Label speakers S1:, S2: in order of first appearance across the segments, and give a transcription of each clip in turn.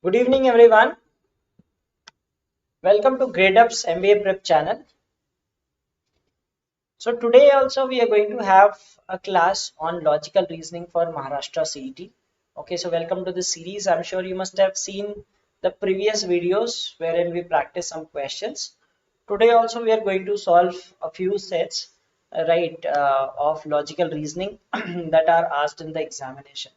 S1: Good evening, everyone. Welcome to GradeUp's MBA Prep channel. So today also we are going to have a class on logical reasoning for Maharashtra CET. Okay, so welcome to the series. I'm sure you must have seen the previous videos wherein we practice some questions. Today also we are going to solve a few sets, of logical reasoning that are asked in the examination.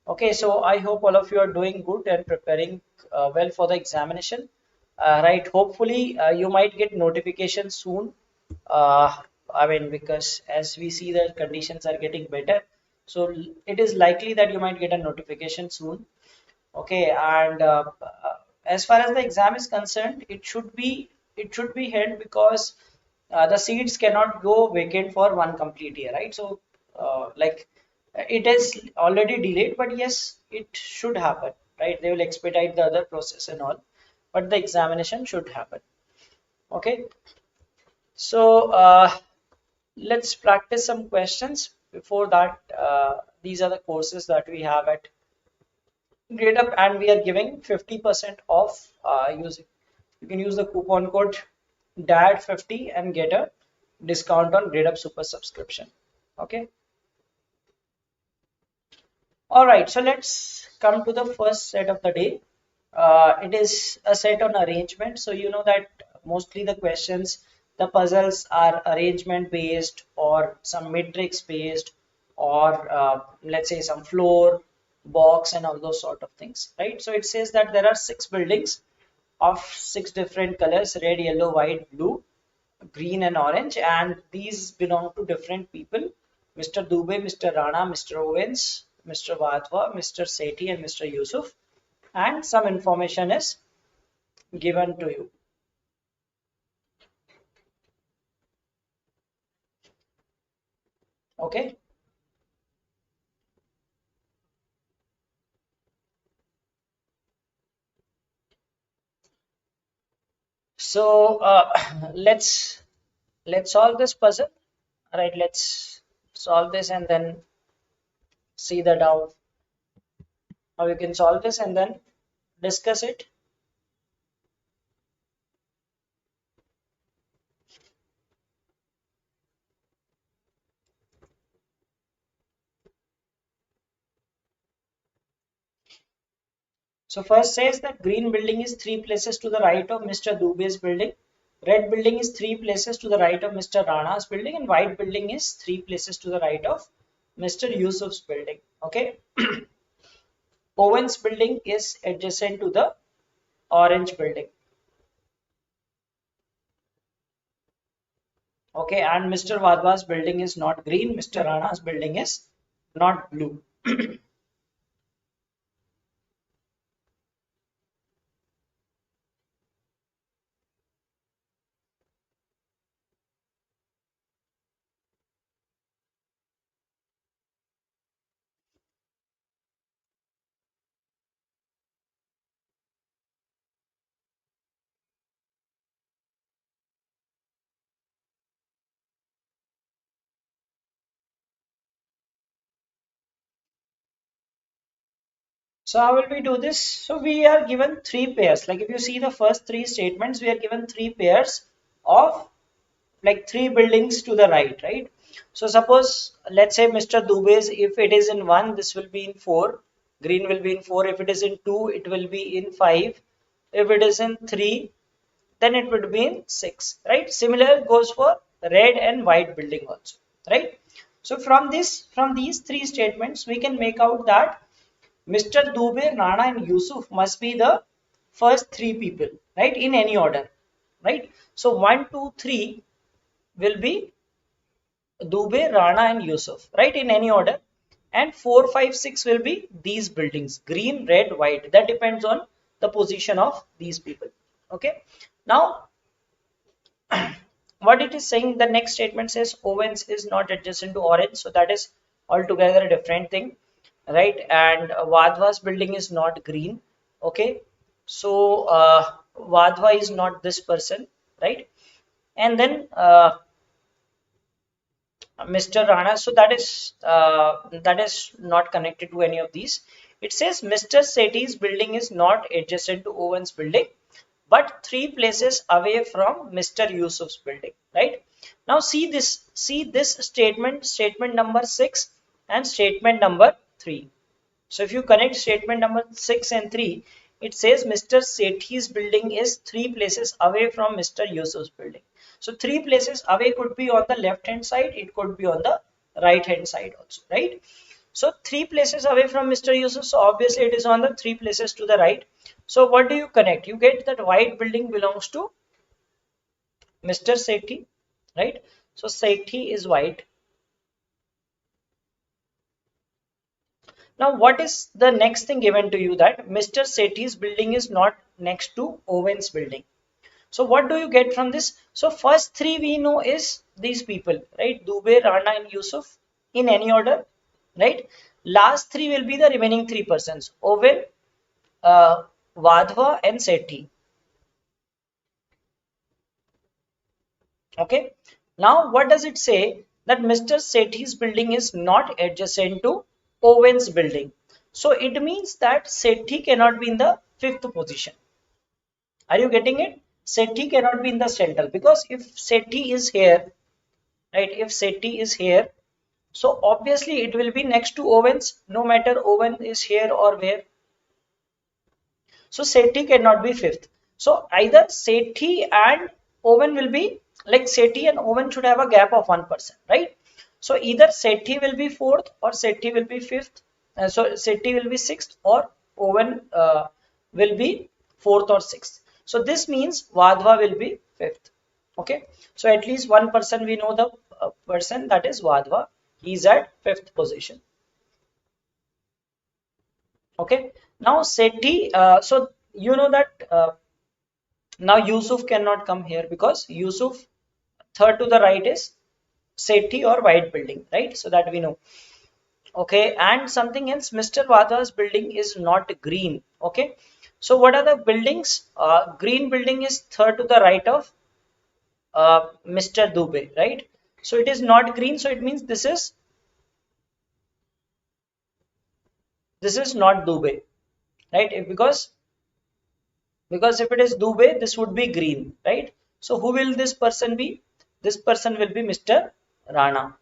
S1: Okay, so I hope all of you are doing good and preparing well for the examination. Right, hopefully you might get notification soon. Uh, because as we see the conditions are getting better, so it is likely that you might get a notification soon. Okay, and as far as the exam is concerned, it should be held because the seats cannot go vacant for one complete year, right? So, it is already delayed, but yes, it should happen, right? They will expedite the other process and all, but the examination should happen. Okay, so let's practice some questions. Before that, these are the courses that we have at GradeUp, and we are giving 50% off using. You can use the coupon code DAD50 and get a discount on GradeUp Super subscription. Okay. All right. So let's come to the first set of the day. It is a set on arrangement. So you know that mostly the questions, the puzzles are arrangement based or some matrix based or let's say some floor, box and all those sort of things, right? So it says that there are 6 buildings of 6 different colors: red, yellow, white, blue, green and orange, and these belong to different people: Mr. Dubey, Mr. Rana, Mr. Owens, Mr. Wadhwa, Mr. Sethi and Mr. Yusuf, and some information is given to you. Okay, so let's solve this puzzle. All right, let's solve this and then see that how you can solve this and then discuss it. So first says that green building is 3 places to the right of Mr. Dubey's building. Red building is 3 places to the right of Mr. Rana's building, and white building is 3 places to the right of Mr. Yusuf's building. Okay. Owen's building is adjacent to the orange building. Okay, and Mr. Wadhwa's building is not green. Mr. Rana's building is not blue. So how will we do this? So we are given 3 pairs. Like if you see the first 3 statements, we are given 3 pairs of like 3 buildings to the right, right? So suppose let's say Mr. Dubey's, if it is in 1, this will be in 4. Green will be in 4. If it is in 2, it will be in 5. If it is in 3, then it would be in 6, right? Similar goes for red and white building also, right? So from these 3 statements, we can make out that Mr. Dubey, Rana and Yusuf must be the first 3 people, right? In any order, right? So 1, 2, 3 will be Dubey, Rana and Yusuf, right? In any order. And 4, 5, 6 will be these buildings: green, red, white. That depends on the position of these people. Okay. Now, what it is saying, the next statement says Owens is not adjacent to orange. So that is altogether a different thing, right? And Wadhwa's building is not green. Okay. So Wadhwa is not this person, right? And then Mr. Rana, so that is not connected to any of these. It says Mr. Sethi's building is not adjacent to Owen's building, but 3 places away from Mr. Yusuf's building, right? Now see this statement number 6 and statement number 3. So if you connect statement number 6 and 3, it says Mr. Sethi's building is 3 places away from Mr. Yusuf's building. So 3 places away could be on the left hand side, it could be on the right hand side also, right? So 3 places away from Mr. Yusuf, so obviously it is on the 3 places to the right. So what do you connect? You get that white building belongs to Mr. Sethi, right? So Sethi is white. Now, what is the next thing given to you? That Mr. Sethi's building is not next to Owen's building. So what do you get from this? So first 3 we know is these people, right? Dubey, Rana and Yusuf in any order, right? Last 3 will be the remaining 3 persons, Owen, Vadhva and Sethi. Okay. Now what does it say? That Mr. Sethi's building is not adjacent to Owen's building. So it means that Sethi cannot be in the 5th position. Are you getting it? Sethi cannot be in the center, because if Sethi is here, right? If Sethi is here, so obviously it will be next to Owen's, no matter Owen is here or where. So Sethi cannot be 5th. So either Sethi and Owen will be, like Sethi and Owen should have a gap of 1%, right? So either Sethi will be 4th or Sethi will be 5th. So Sethi will be 6th or Owen will be 4th or 6th. So this means Vadhva will be 5th. Okay. So at least one person we know, the person, that is Vadhva. He is at 5th position. Okay. Now Sethi, so you know that now Yusuf cannot come here, because Yusuf, third to the right is Sethi or white building, right? So that we know. Okay, and something else, Mr. Vadha's building is not green. Okay, so what are the buildings? Green building is third to the right of Mr. Dubey, right? So it is not green, so it means this is not Dubey, right? Because if it is Dubey, this would be green, right? So who will this person be? This person will be Mr. Rana.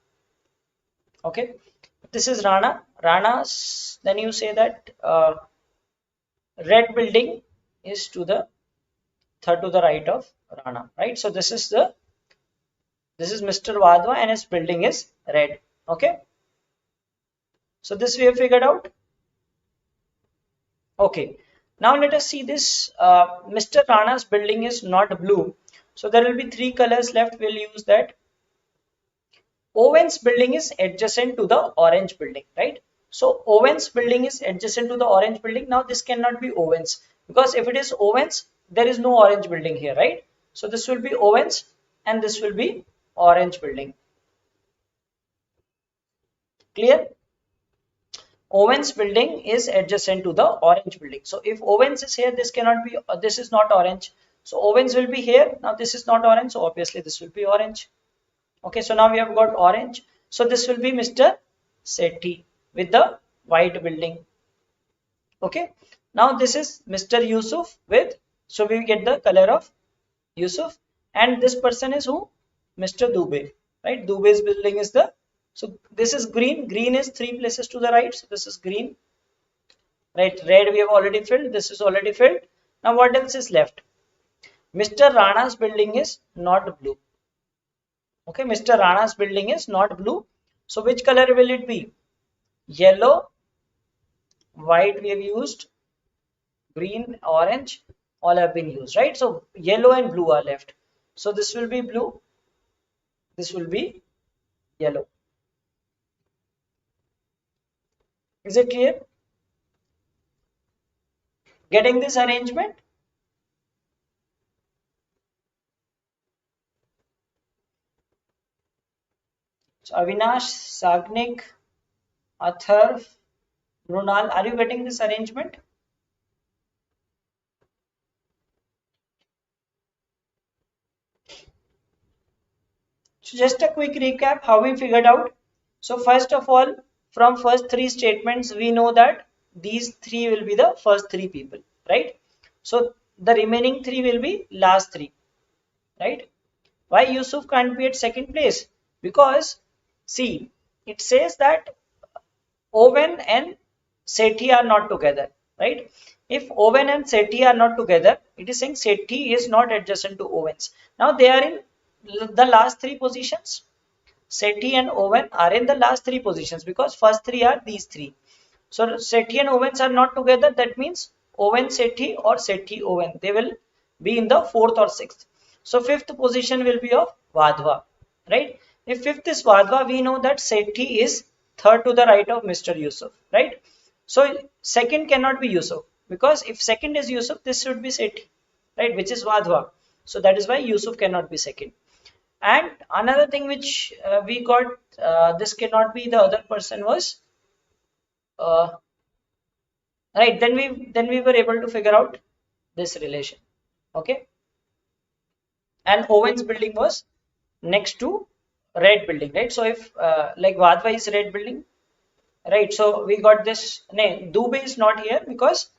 S1: Okay, this is Rana. Rana's, then you say that red building is to the third to the right of Rana, right? So this is Mr. Vadhva and his building is red. Okay, so this we have figured out. Okay, now let us see this. Mr. Rana's building is not blue, so there will be 3 colors left. We'll use that. Owen's building is adjacent to the orange building, right? So Owen's building is adjacent to the orange building. Now this cannot be Owen's, because if it is Owen's, there is no orange building here, right? So this will be Owen's and this will be orange building. Clear? Owen's building is adjacent to the orange building. So if Owen's is here, this cannot be, this is not orange. So Owen's will be here. Now this is not orange, so obviously this will be orange. Okay, so now we have got orange. So this will be Mr. Sethi with the white building. Okay, now this is Mr. Yusuf with, so we get the color of Yusuf, and this person is who? Mr. Dubey, right? Dubey's building is the, so this is green. Green is 3 places to the right, so this is green, right? Red we have already filled. This is already filled. Now what else is left? Mr. Rana's building is not blue. Okay, Mr. Rana's building is not blue. So which color will it be? Yellow, white we have used, green, orange, all have been used, right? So yellow and blue are left. So this will be blue, this will be yellow. Is it clear? Getting this arrangement? So Avinash, Sagnik, Atharv, Brunal, are you getting this arrangement? So just a quick recap how we figured out. So first of all, from first 3 statements we know that these three will be the first three people, right? So the remaining three will be last three, right? Why Yusuf can't be at second place? Because see, it says that Owen and Sethi are not together, right? If Owen and Sethi are not together, it is saying Sethi is not adjacent to Owens. Now they are in the last three positions. Sethi and Owen are in the last three positions because first three are these three. So Sethi and Owens are not together. That means Owen Sethi or Sethi Owen. They will be in the fourth or sixth. So fifth position will be of Vadhva, right? If fifth is Vadhva, we know that Sethi is third to the right of Mr. Yusuf, right? So second cannot be Yusuf because if second is Yusuf, this should be Sethi, right? Which is Vadhva. So that is why Yusuf cannot be second. And another thing which we got, this cannot be the other person was uh, right. Then we were able to figure out this relation. Okay, and Owen's building was next to red building, right? So if like Vadhva is red building, right? So we got this. No, Dubey is not here because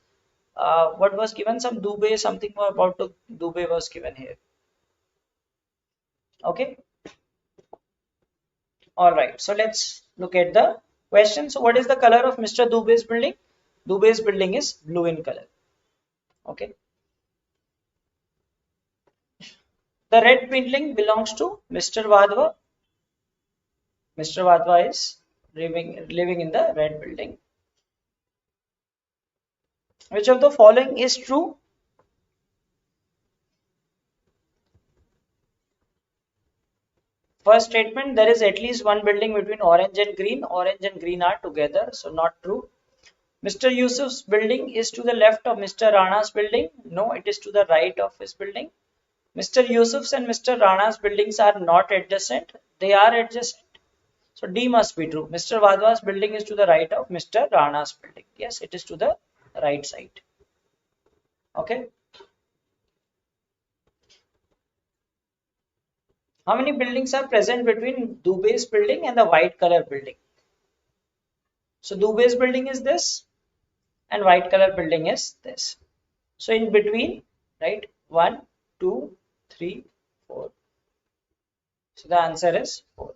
S1: what was given, some Dubey, something about to Dubey was given here. Okay. All right, so let's look at the question. So what is the color of Mr. Dubey's building? Dubey's building is blue in color. Okay. The red building belongs to Mr. Vadhva. Mr. Vadhva is living in the red building. Which of the following is true? First statement, there is at least one building between orange and green. Orange and green are together, so not true. Mr. Yusuf's building is to the left of Mr. Rana's building. No, it is to the right of his building. Mr. Yusuf's and Mr. Rana's buildings are not adjacent. They are adjacent. So D must be true. Mr. Vadhva's building is to the right of Mr. Rana's building. Yes, it is to the right side. Okay. How many buildings are present between Dubey's building and the white color building? So Dubey's building is this and white color building is this. So in between, right? 1, 2, 3, 4. So the answer is 4.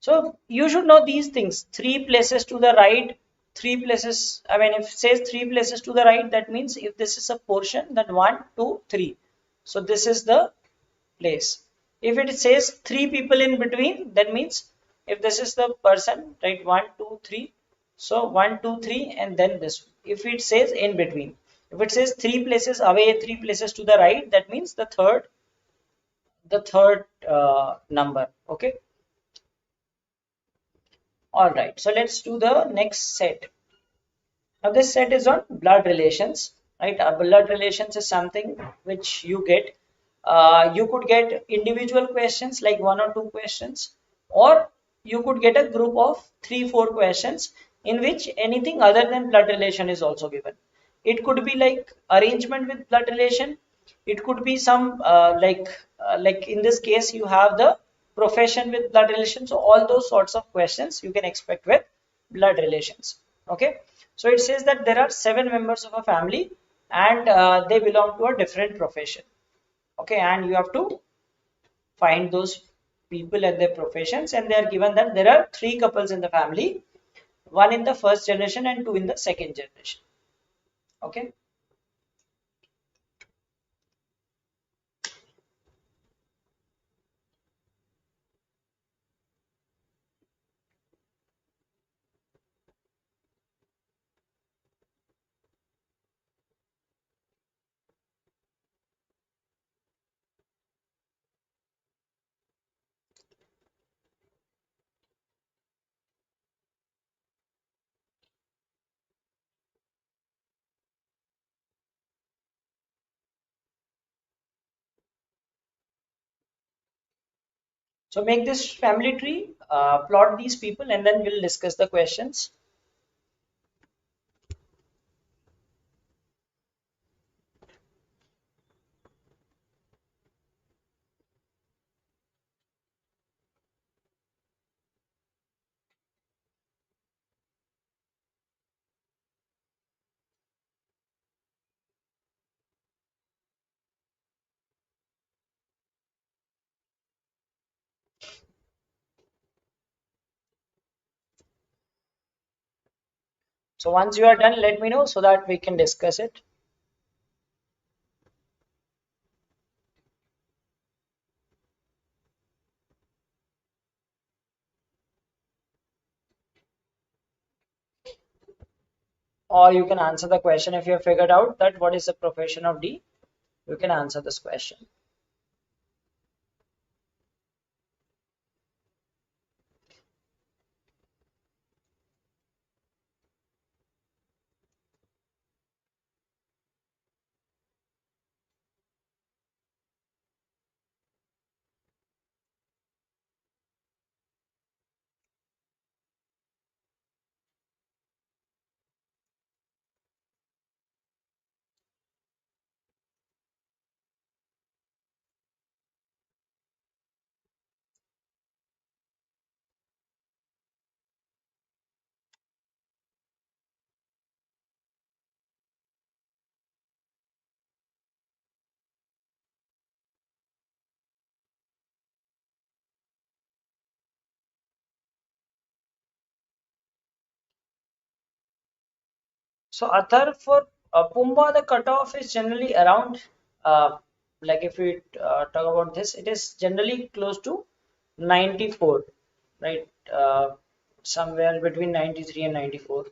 S1: So you should know these things. 3 places to the right, 3 places. I mean, if it says 3 places to the right, that means if this is a portion, then 1, 2, 3. So this is the place. If it says 3 people in between, that means if this is the person, right? 1, 2, 3. So 1, 2, 3, and then this. If it says in between, if it says 3 places away, 3 places to the right, that means the third number. Okay. All right, so let's do the next set. Now this set is on blood relations, right? Blood relations is something which you get. You could get individual questions like 1 or 2 questions, or you could get a group of 3, 4 questions in which anything other than blood relation is also given. It could be like arrangement with blood relation. It could be some like in this case you have the profession with blood relation. So all those sorts of questions you can expect with blood relations. Okay. So it says that there are 7 members of a family and they belong to a different profession. Okay, and you have to find those people and their professions, and they are given that there are 3 couples in the family, 1 in the first generation and 2 in the second generation. Okay. So make this family tree, plot these people, and then we'll discuss the questions. So once you are done, let me know so that we can discuss it. Or you can answer the question if you have figured out that what is the profession of D. You can answer this question. So Athar, for Pumba, the cutoff is generally around, like if we talk about this, it is generally close to 94, right? Somewhere between 93 and 94.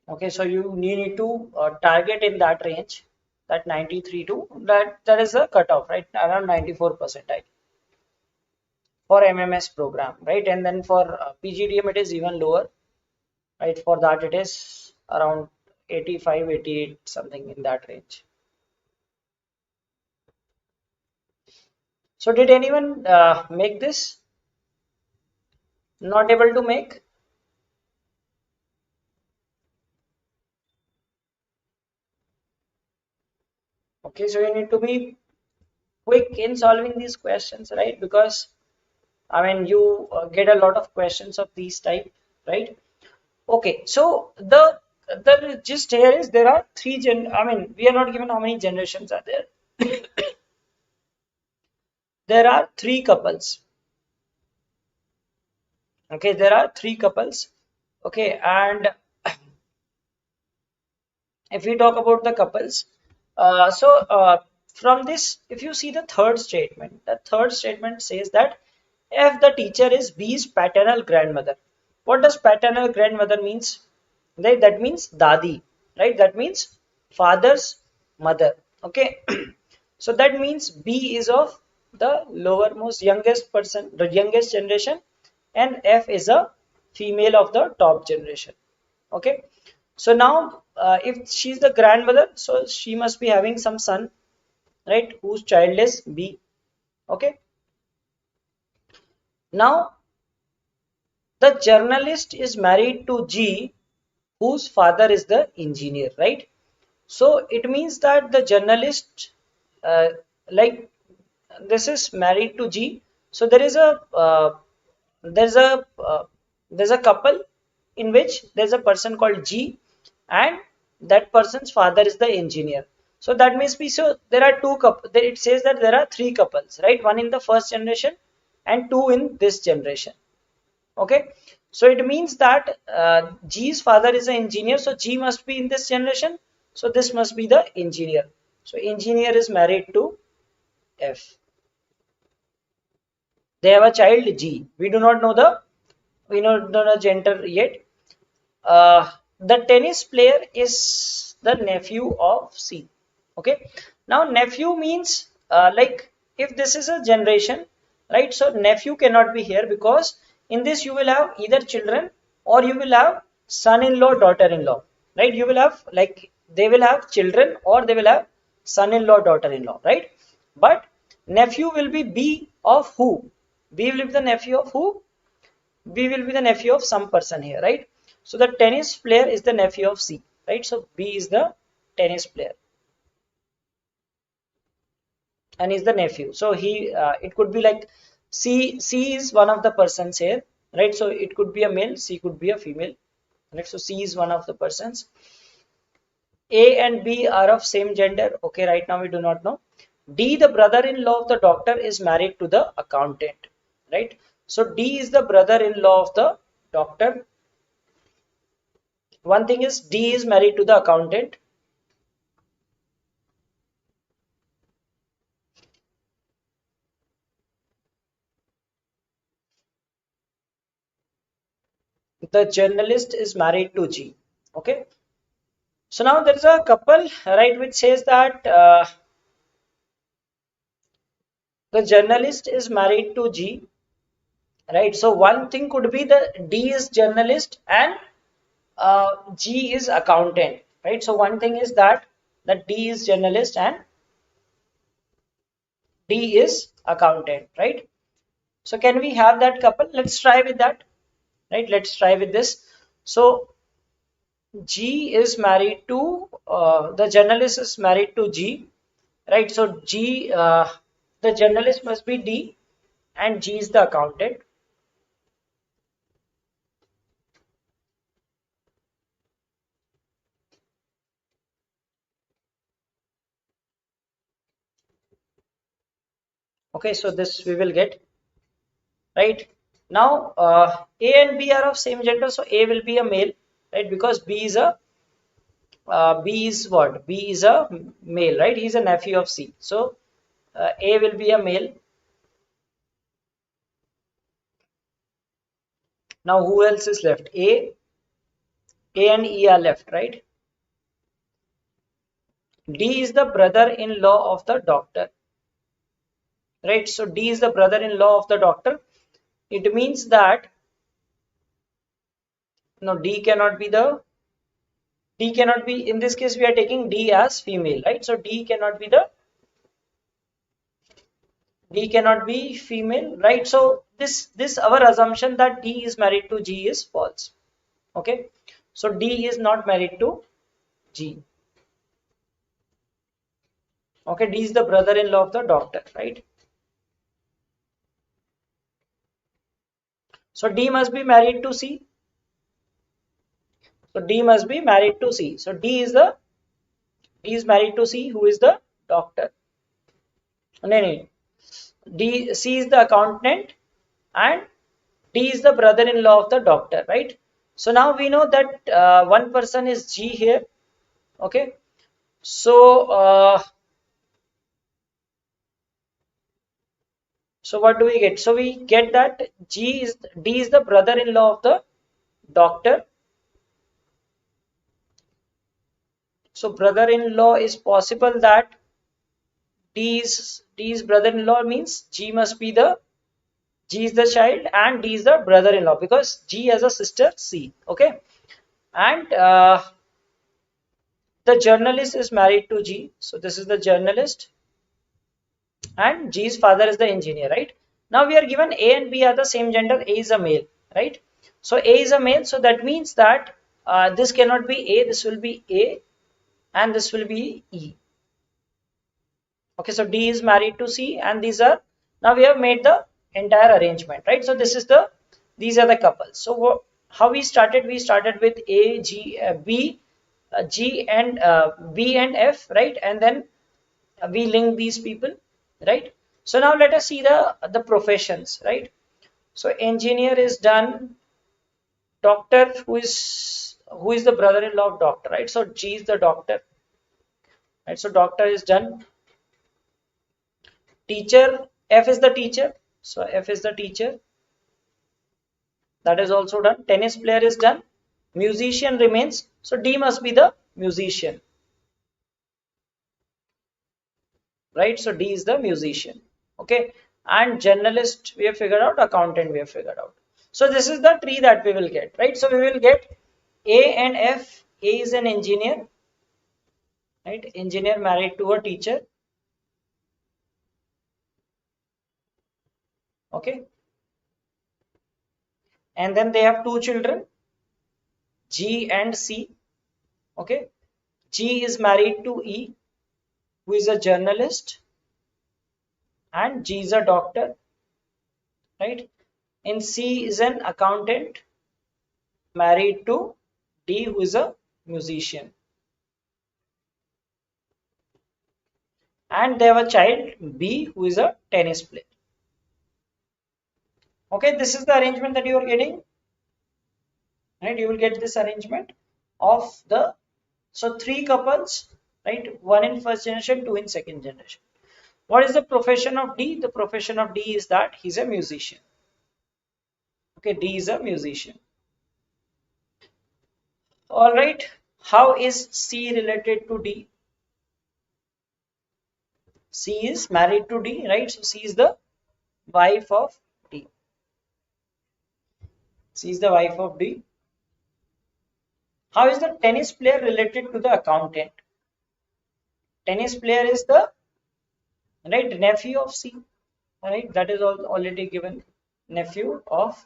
S1: Okay, so you need to target in that range, that 93 to that is the cutoff, right? Around 94 percentile for MMS program, right? And then for PGDM it is even lower, right? For that it is around 85, 88, something in that range. So did anyone make this? Not able to make? Okay, so you need to be quick in solving these questions, right? Because I mean you get a lot of questions of these type, right? Okay, so the gist here is there are I mean we are not given how many generations are there. There are three couples. Okay, there are three couples. Okay, and if we talk about the couples, from this, if you see the third statement says that if the teacher is B's paternal grandmother. What does paternal grandmother means? Right, that means dadi, right? That means father's mother. Okay, so that means B is of the lowermost youngest person, the youngest generation, and F is a female of the top generation. Okay, so now if she's the grandmother, so she must be having some son, right, whose child is B. Okay, now the journalist is married to G, whose father is the engineer, right? So it means that the journalist, like this is married to G. So there's a there's a couple in which there's a person called G, and that person's father is the engineer. So that means so there are two couples. It says that there are three couples, right? One in the first generation and two in this generation. Okay, so it means that G's father is an engineer, so G must be in this generation, so this must be the engineer. So engineer is married to F. They have a child G. We don't know the gender yet. The tennis player is the nephew of C. Okay, now nephew means like if this is a generation, right? So nephew cannot be here because in this you will have either children or you will have son-in-law, daughter-in-law, right? You will have like they will have children or they will have son-in-law, daughter-in-law, right? But nephew will be B of who? B will be the nephew of who? B will be the nephew of some person here, right? So the tennis player is the nephew of C, right? So B is the tennis player and is the nephew. So it could be like C is one of the persons here, right? So it could be a male, C could be a female, right? So C is one of the persons. A and B are of same gender. Okay, right now we do not know. D, the brother-in-law of the doctor, is married to the accountant, right? So D is the brother-in-law of the doctor. One thing is D is married to the accountant. The journalist is married to G. Okay. So now there is a couple, right, which says that the journalist is married to G, right? So one thing could be the D is journalist and G is accountant, right? So one thing is that D is journalist and D is accountant, right? So can we have that couple? Let's try with that, right? Let's try with this. So G is married to the journalist is married to G, right? So the journalist must be D and G is the accountant. Okay, so this we will get, right? Now A and B are of same gender, so A will be a male, right? Because B is what? B is a male, right? He's a nephew of C. So A will be a male. Now who else is left? A and E are left, right? D is the brother-in-law of the doctor, right? So D is the brother-in-law of the doctor. It means that no, D cannot be, in this case we are taking D as female, right? So D cannot be female, right? So this our assumption that D is married to G is false. Okay, so D is not married to G. Okay, D is the brother-in-law of the doctor, right? So D must be married to C. So D must be married to C. So D is married to C, who is the doctor. No, no. D C is the accountant and D is the brother-in-law of the doctor, right? So now we know that one person is G here. Okay, so so what do we get? So we get that D is the brother-in-law of the doctor. So brother-in-law is possible that D's brother-in-law means G is the child and D is the brother-in-law because G has a sister C. Okay, and the journalist is married to G. So this is the journalist and G's father is the engineer, right? Now we are given A and B are the same gender. A is a male, right? So A is a male. So that means that this cannot be A. This will be A and this will be E. Okay, so D is married to C and these are, now we have made the entire arrangement, right? So these are the couples. So how we started with A, G, B, G and B and F, right? And then we link these people, right? So now let us see the professions, right? So engineer is done, doctor who is the brother-in-law of doctor, right? So G is the doctor, right? So doctor is done. Teacher, F is the teacher, so F is the teacher, that is also done. Tennis player is done. Musician remains, so D must be the musician, right? So D is the musician. Okay, and journalist we have figured out, accountant we have figured out. So this is the tree that we will get, right? So we will get A and F. A is an engineer, right? Engineer married to a teacher. Okay, and then they have two children, G and C. Okay, G is married to E, who is a journalist, and G is a doctor, right? And C is an accountant married to D, who is a musician. And they have a child B, who is a tennis player. Okay, this is the arrangement that you are getting, right? You will get this arrangement of the, so three couples, right? One in first generation, two in second generation. What is the profession of D? The profession of D is that he's a musician. Okay, D is a musician. All right. How is C related to D? C is married to D, right? So C is the wife of D. C is the wife of D. How is the tennis player related to the accountant? Tennis player is the right nephew of C, right? That is already given, nephew of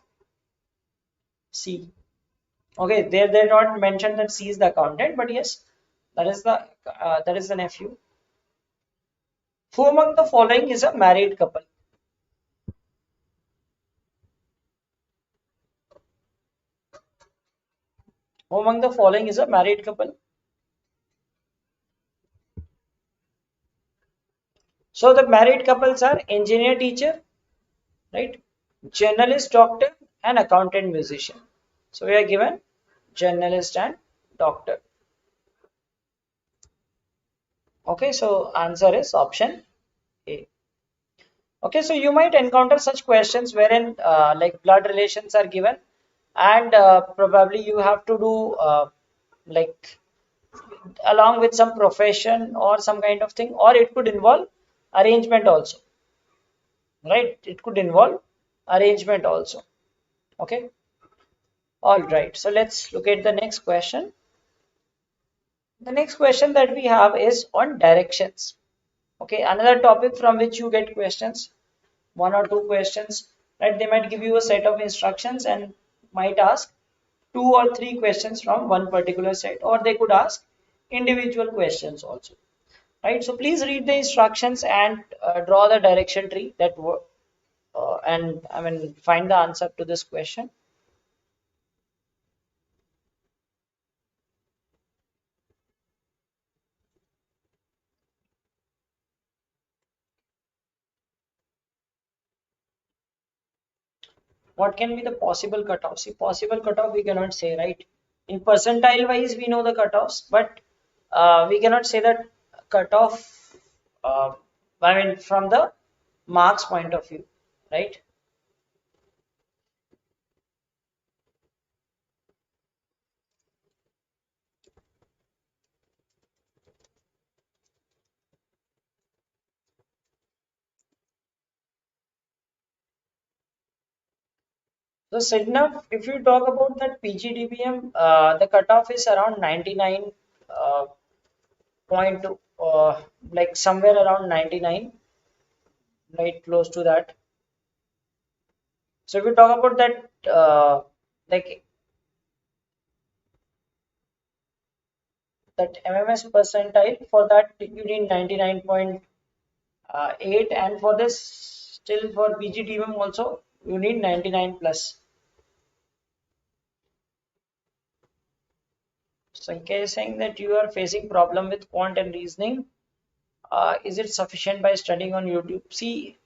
S1: C. Okay, there they not mentioned that C is the accountant, but yes, that is the nephew. Who among the following is a married couple? Who among the following is a married couple? So the married couples are engineer teacher, right? Journalist doctor and accountant musician. So we are given journalist and doctor. Okay, so answer is option A. Okay, so you might encounter such questions wherein like blood relations are given, and probably you have to do like along with some profession or some kind of thing, or it could involve arrangement also, right? It could involve arrangement also. Okay, all right. So let's look at the next question. The next question that we have is on directions. Okay, another topic from which you get questions, one or two questions, right? They might give you a set of instructions and might ask two or three questions from one particular set, or they could ask individual questions also, right? So please read the instructions and draw the direction tree that and I mean find the answer to this question. What can be the possible cutoff? See, possible cutoff we cannot say, right? In percentile wise, we know the cutoffs, but we cannot say that cutoff. I mean, from the marks point of view, right? So, Sidnaf, if you talk about that PGDBM, the cutoff is around 99 point, like somewhere around 99, right, close to that. So, if you talk about that, like that MMS percentile, for that you need 99.8, and for this still for PGDBM also you need 99 plus. So in case saying that you are facing problem with quant and reasoning, is it sufficient by studying on YouTube? See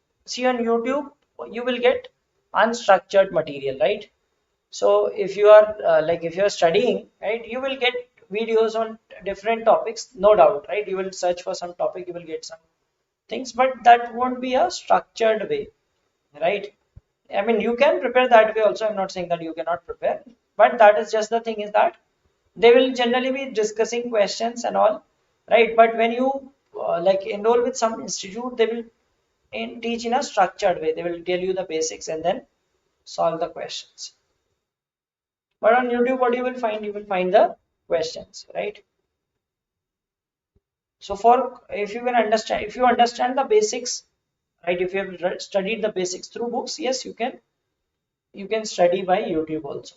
S1: on YouTube you will get unstructured material, right? So if you are like if you are studying, right, you will get videos on different topics, no doubt, right? You will search for some topic, you will get some things, but that won't be a structured way, right? I mean, you can prepare that way also. I'm not saying that you cannot prepare, but that is just the thing is that they will generally be discussing questions and all, right? But when you like enroll with some institute, they will teach in a structured way. They will tell you the basics and then solve the questions. But on YouTube, what you will find? You will find the questions, right? So for if you can understand, if you understand the basics, right? If you have studied the basics through books, yes, you can study by YouTube also.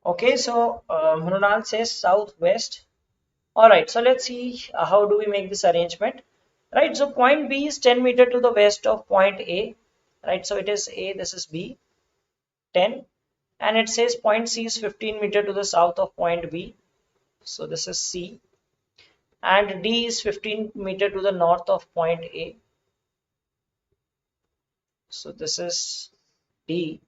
S1: Okay, so Mrunal says southwest. All right, so let's see how do we make this arrangement. Right, so point B is 10 meter to the west of point A. Right, so it is A, this is B, 10. And it says point C is 15 meter to the south of point B. So this is C. and D is 15 meter to the north of point A. So this is D,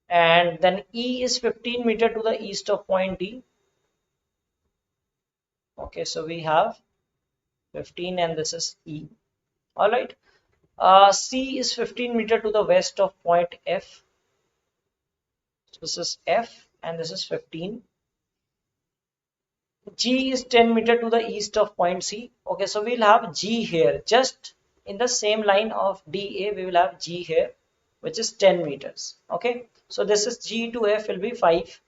S1: and then E is 15 meter to the east of point D. Okay, so we have 15 and this is E. All right. C is 15 meter to the west of point F. So this is F and this is 15. G is 10 meter to the east of point C. Okay, so we'll have G here. Just in the same line of DA, we will have G here, which is 10 meters. Okay, so this is G to F will be 5.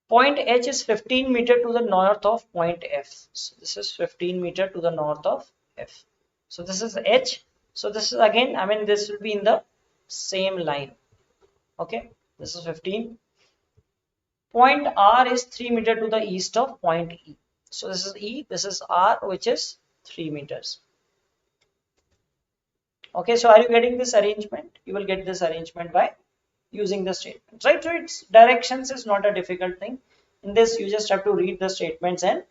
S1: Point H is 15 meter to the north of point F. So this is 15 meter to the north of F. So this is H. So this is again, I mean, this will be in the same line. Okay, this is 15. Point R is 3 meter to the east of point E. So this is E, this is R, which is 3 meters. Okay, so are you getting this arrangement? You will get this arrangement by using the statements, right? So its directions is not a difficult thing. In this, you just have to read the statements and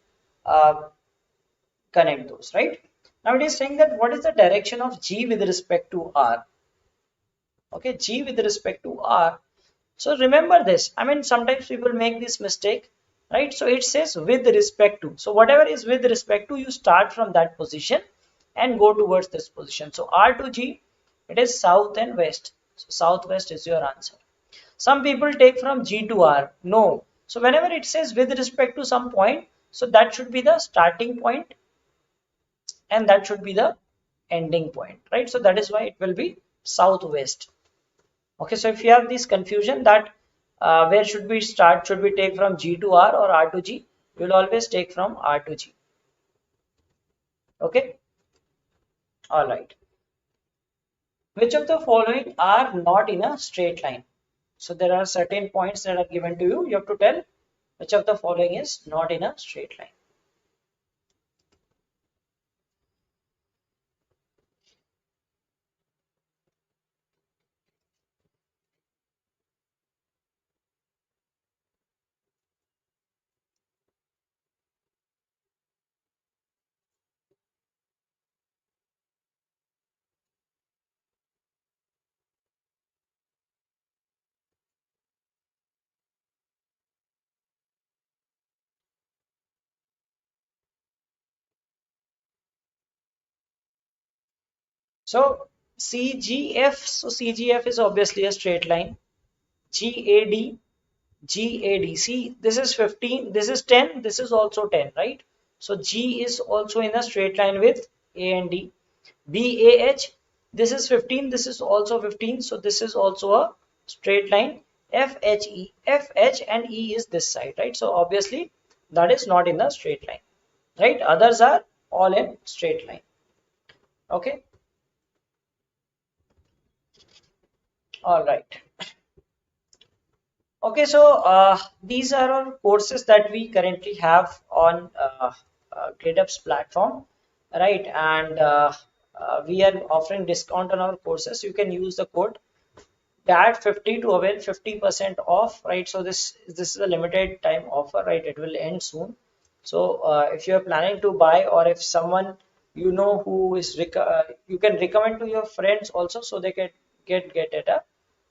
S1: connect those, right? Now it is saying that what is the direction of G with respect to R? Okay, G with respect to R. So remember this. I mean, sometimes people make this mistake, right? So it says with respect to. So whatever is with respect to, you start from that position and go towards this position. So R to G, it is south and west. So southwest is your answer. Some people take from G to R. No. So whenever it says with respect to some point, so that should be the starting point and that should be the ending point, right? So that is why it will be southwest. Okay, so if you have this confusion that where should we start, should we take from G to R or R to G, we will always take from R to G. Okay, all right. Which of the following are not in a straight line? So there are certain points that are given to you. You have to tell which of the following is not in a straight line. So CGF, so CGF is obviously a straight line. GAD, GAD. See, this is 15, this is 10, this is also 10, right? So G is also in a straight line with A and D. BAH, this is 15, this is also 15, so this is also a straight line. FHE, FH and E is this side, right? So obviously that is not in the straight line, right? Others are all in straight line. Okay. All right. Okay, so these are our courses that we currently have on GradeUp's platform, right? And we are offering discount on our courses. You can use the code DAD50 to avail 50% off, right? So this is a limited time offer, right? It will end soon. So if you are planning to buy, or if someone you know who is you can recommend to your friends also, so they can get at a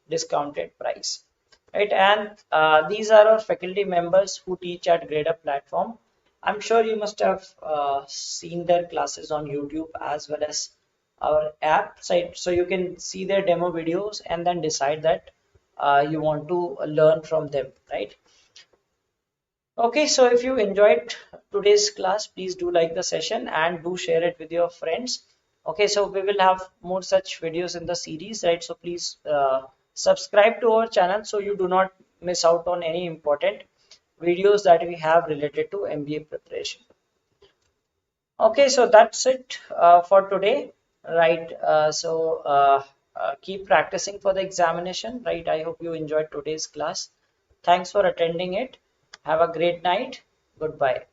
S1: discounted price, right? And these are our faculty members who teach at GradeUp platform. I'm sure you must have seen their classes on YouTube as well as our app site, so you can see their demo videos and then decide that you want to learn from them, right? Okay, so if you enjoyed today's class, please do like the session and do share it with your friends. Okay, so we will have more such videos in the series, right? So please subscribe to our channel so you do not miss out on any important videos that we have related to MBA preparation. Okay, so that's it for today, right? Keep practicing for the examination, right? I hope you enjoyed today's class. Thanks for attending it. Have a great night. Goodbye.